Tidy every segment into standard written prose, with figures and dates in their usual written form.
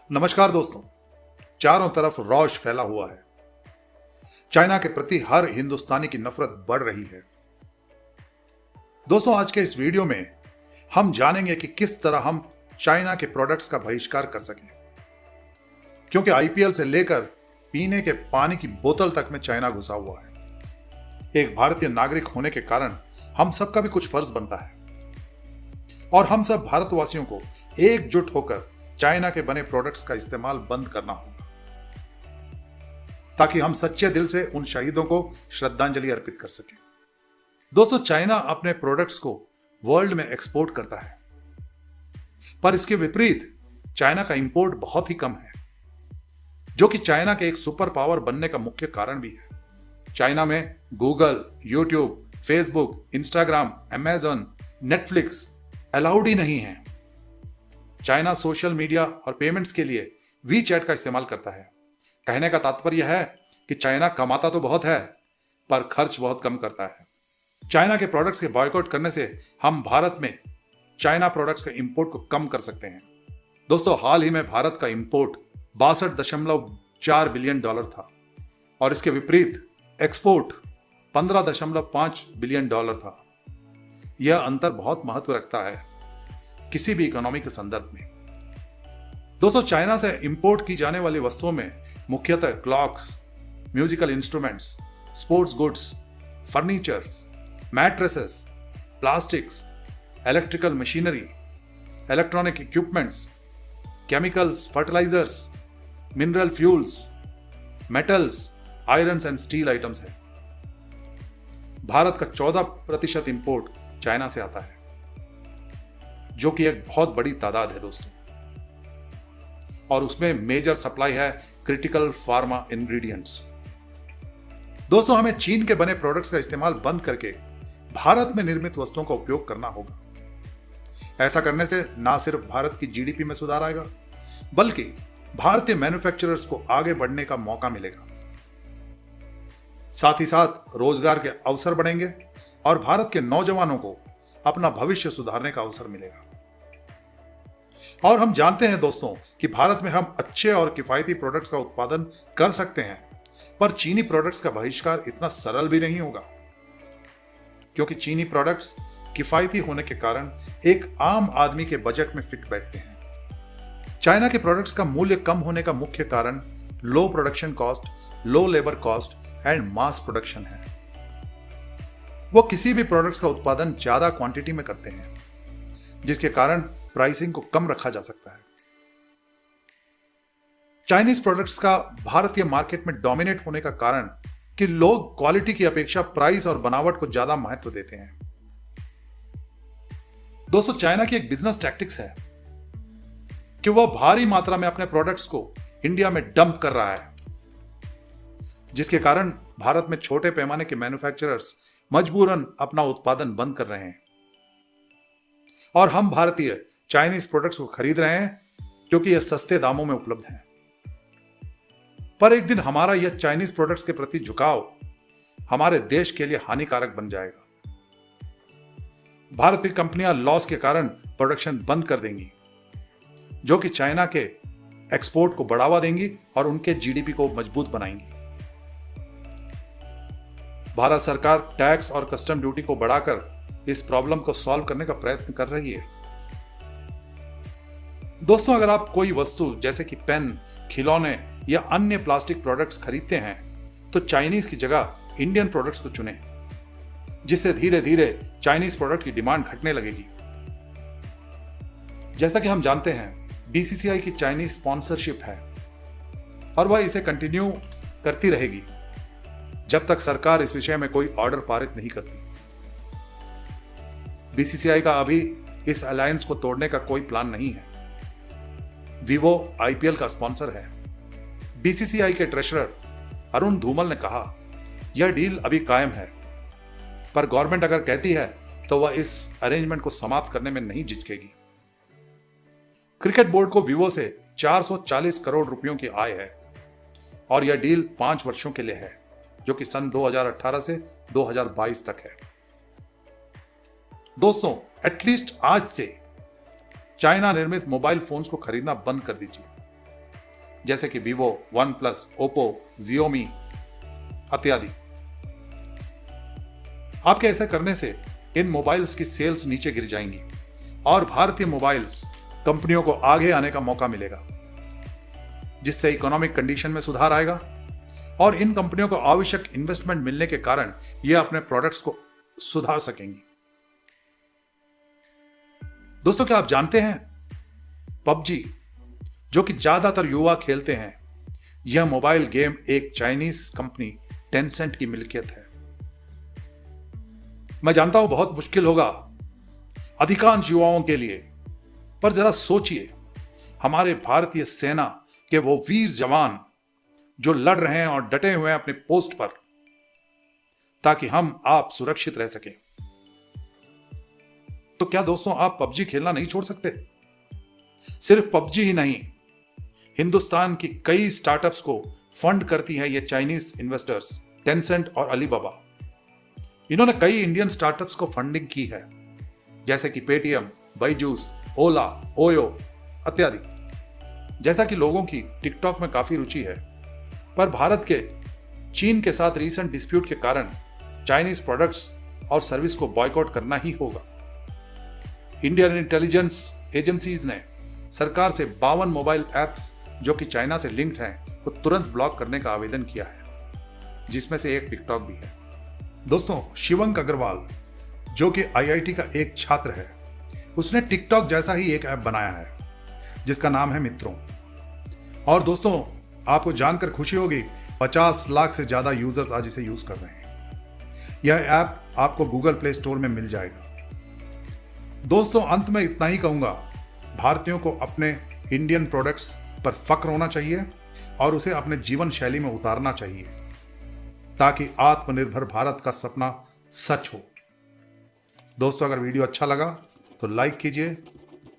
नमस्कार दोस्तों। चारों तरफ रौश फैला हुआ है। चाइना के प्रति हर हिंदुस्तानी की नफरत बढ़ रही है। दोस्तों, आज के इस वीडियो में हम जानेंगे कि किस तरह हम चाइना के प्रोडक्ट्स का बहिष्कार कर सकें, क्योंकि आईपीएल से लेकर पीने के पानी की बोतल तक में चाइना घुसा हुआ है। एक भारतीय नागरिक होने के कारण हम सबका भी कुछ फर्ज बनता है और हम सब भारतवासियों को एकजुट होकर चाइना के बने प्रोडक्ट्स का इस्तेमाल बंद करना होगा, ताकि हम सच्चे दिल से उन शहीदों को श्रद्धांजलि अर्पित कर सकें। दोस्तों, चाइना अपने प्रोडक्ट्स को वर्ल्ड में एक्सपोर्ट करता है, पर इसके विपरीत चाइना का इंपोर्ट बहुत ही कम है, जो कि चाइना के एक सुपर पावर बनने का मुख्य कारण भी है। चाइना में Google, YouTube, Facebook, Instagram, Amazon, Netflix allowed ही नहीं है। चाइना सोशल मीडिया और पेमेंट्स के लिए वी चैट का इस्तेमाल करता है। कहने का तात्पर्य है कि चाइना कमाता तो बहुत है, पर खर्च बहुत कम करता है। चाइना के प्रोडक्ट्स के बॉयकॉट करने से हम भारत में चाइना प्रोडक्ट्स के इंपोर्ट को कम कर सकते हैं। दोस्तों, हाल ही में भारत का इंपोर्ट 62.4 बिलियन डॉलर था और इसके विपरीत एक्सपोर्ट 15.5 बिलियन डॉलर था। यह अंतर बहुत महत्व रखता है किसी भी इकोनॉमी के संदर्भ में। दोस्तों, चाइना से इंपोर्ट की जाने वाली वस्तुओं में मुख्यतः clocks, musical instruments, sports goods, furnitures, mattresses, plastics, electrical machinery, electronic equipments, chemicals, fertilisers, mineral fuels, metals, iron and steel items है। भारत का 14% इंपोर्ट चाइना से आता है, जो कि एक बहुत बड़ी तादाद है दोस्तों, और उसमें मेजर सप्लाई है क्रिटिकल फार्मा इंग्रेडिएंट्स। दोस्तों, हमें चीन के बने प्रोडक्ट्स का इस्तेमाल बंद करके भारत में निर्मित वस्तुओं का उपयोग करना होगा। ऐसा करने से ना सिर्फ भारत की जीडीपी में सुधार आएगा, बल्कि भारतीय मैन्युफैक्चरर्स को आगे बढ़ने का मौका मिलेगा। साथ ही साथ रोजगार के अवसर बढ़ेंगे और भारत के नौजवानों को अपना भविष्य सुधारने का अवसर मिलेगा। और हम जानते हैं दोस्तों कि भारत में हम अच्छे और किफायती प्रोडक्ट्स का उत्पादन कर सकते हैं, पर चीनी प्रोडक्ट्स का बहिष्कार इतना सरल भी नहीं होगा, क्योंकि चीनी प्रोडक्ट्स किफायती होने के कारण एक आम आदमी के बजट में फिट बैठते हैं। चाइना के प्रोडक्ट्स का मूल्य कम होने का मुख्य कारण low production cost, low labour cost and mass production है। वो किसी भी प्रोडक्ट्स का उत्पादन ज्यादा क्वांटिटी में करते हैं, जिसके कारण प्राइसिंग को कम रखा जा सकता है। चाइनीज प्रोडक्ट्स का भारतीय मार्केट में डोमिनेट होने का कारण कि लोग क्वालिटी की अपेक्षा प्राइस और बनावट को ज्यादा महत्व देते हैं। दोस्तों, चाइना की एक बिजनेस टैक्टिक्स है कि वह भारी मात्रा में अपने प्रोडक्ट्स को इंडिया में डंप कर रहा है, जिसके कारण भारत में छोटे पैमाने के मैन्युफैक्चरर्स मजबूरन अपना उत्पादन बंद कर रहे हैं और हम भारतीय चाइनीज प्रोडक्ट्स को खरीद रहे हैं, क्योंकि यह सस्ते दामों में उपलब्ध हैं। पर एक दिन हमारा यह चाइनीज प्रोडक्ट्स के प्रति झुकाव हमारे देश के लिए हानिकारक बन जाएगा। भारतीय कंपनियां लॉस के कारण प्रोडक्शन बंद कर देंगी, जो कि चाइना के एक्सपोर्ट को बढ़ावा देंगी और उनके जीडीपी को मजबूत बनाएंगी। भारत सरकार टैक्स और कस्टम ड्यूटी को बढ़ाकर इस प्रॉब्लम को सॉल्व करने का प्रयत्न कर रही है। दोस्तों, अगर आप कोई वस्तु जैसे कि पेन, खिलौने या अन्य प्लास्टिक प्रोडक्ट्स खरीदते हैं, तो चाइनीज की जगह इंडियन प्रोडक्ट्स को चुनें, जिससे धीरे धीरे चाइनीज प्रोडक्ट की डिमांड घटने लगेगी। जैसा कि हम जानते हैं, बीसीसीआई की चाइनीज स्पॉन्सरशिप है और वह इसे कंटिन्यू करती रहेगी जब तक सरकार इस विषय में कोई ऑर्डर पारित नहीं करती। बीसीसीआई का अभी इस अलायंस को तोड़ने का कोई प्लान नहीं है। वीवो आईपीएल का स्पॉन्सर है। बीसीसीआई के ट्रेजरर अरुण धूमल ने कहा, यह डील अभी कायम है, पर गवर्नमेंट अगर कहती है तो वह इस अरेंजमेंट को समाप्त करने में नहीं झिझकेगी। क्रिकेट बोर्ड को वीवो से 440 करोड़ रुपयों की आय है और यह डील 5 वर्षों के लिए है, जो कि सन 2018 से 2022 तक है। दोस्तों, एटलीस्ट आज से चाइना निर्मित मोबाइल फोन्स को खरीदना बंद कर दीजिए। जैसे कि Vivo, one plus, Oppo, Xiaomi इत्यादि। आपके ऐसा करने से इन मोबाइल्स की सेल्स नीचे गिर जाएंगी और भारतीय मोबाइल्स कंपनियों को आगे आने का मौका मिलेगा, जिससे इकोनॉमिक कंडीशन में सुधार आएगा और इन कंपनियों को आवश्यक इन्वेस्टमेंट मिलने के कारण ये अपने प्रोडक्ट्स को सुधार सकेंगी। दोस्तों, क्या आप जानते हैं पबजी, जो कि ज्यादातर युवा खेलते हैं, यह मोबाइल गेम एक चाइनीज कंपनी टेंसेंट की मिल्कियत है। मैं जानता हूं बहुत मुश्किल होगा अधिकांश युवाओं के लिए, पर जरा सोचिए हमारे भारतीय सेना के वो वीर जवान जो लड़ रहे हैं और डटे हुए हैं अपने पोस्ट पर, ताकि हम आप सुरक्षित रह सकें। तो क्या दोस्तों आप पबजी खेलना नहीं छोड़ सकते? सिर्फ पबजी ही नहीं, हिंदुस्तान की कई स्टार्टअप्स को फंड करती है ये चाइनीज इन्वेस्टर्स टेंसेंट और अलीबाबा। इन्होंने कई इंडियन स्टार्टअप्स को फंडिंग की है, जैसे कि पेटीएम, बाइजूस, ओला, ओयो इत्यादि। जैसा कि लोगों की टिकटॉक में काफी रुचि है, पर भारत के चीन के साथ रीसेंट डिस्प्यूट के कारण चाइनीज प्रोडक्ट्स और सर्विस को बॉयकॉट करना ही होगा। इंडियन इंटेलिजेंस एजेंसीज ने सरकार से 52 मोबाइल ऐप्स जो कि चाइना से लिंक्ड हैं को तुरंत ब्लॉक करने का आवेदन किया है, जिसमें से एक टिकटॉक भी है। दोस्तों, शिवंक अग्रवाल जो कि आईआईटी का एक छात्र है, उसने टिकटॉक जैसा ही एक ऐप बनाया है जिसका नाम है मित्रों। और दोस्तों, आपको जानकर खुशी होगी 50 लाख से ज्यादा यूजर्स आज इसे यूज कर रहे हैं। यह ऐप आपको गूगल प्ले स्टोर में मिल जाएगा। दोस्तों, अंत में इतना ही कहूंगा, भारतीयों को अपने इंडियन प्रोडक्ट्स पर फक्र होना चाहिए और उसे अपने जीवन शैली में उतारना चाहिए, ताकि आत्मनिर्भर भारत का सपना सच हो। दोस्तों, अगर वीडियो अच्छा लगा तो लाइक कीजिए,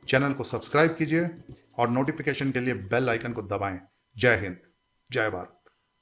चैनल को सब्सक्राइब कीजिए और नोटिफिकेशन के लिए बेल आइकन को दबाएं। जय हिंद, जय भारत।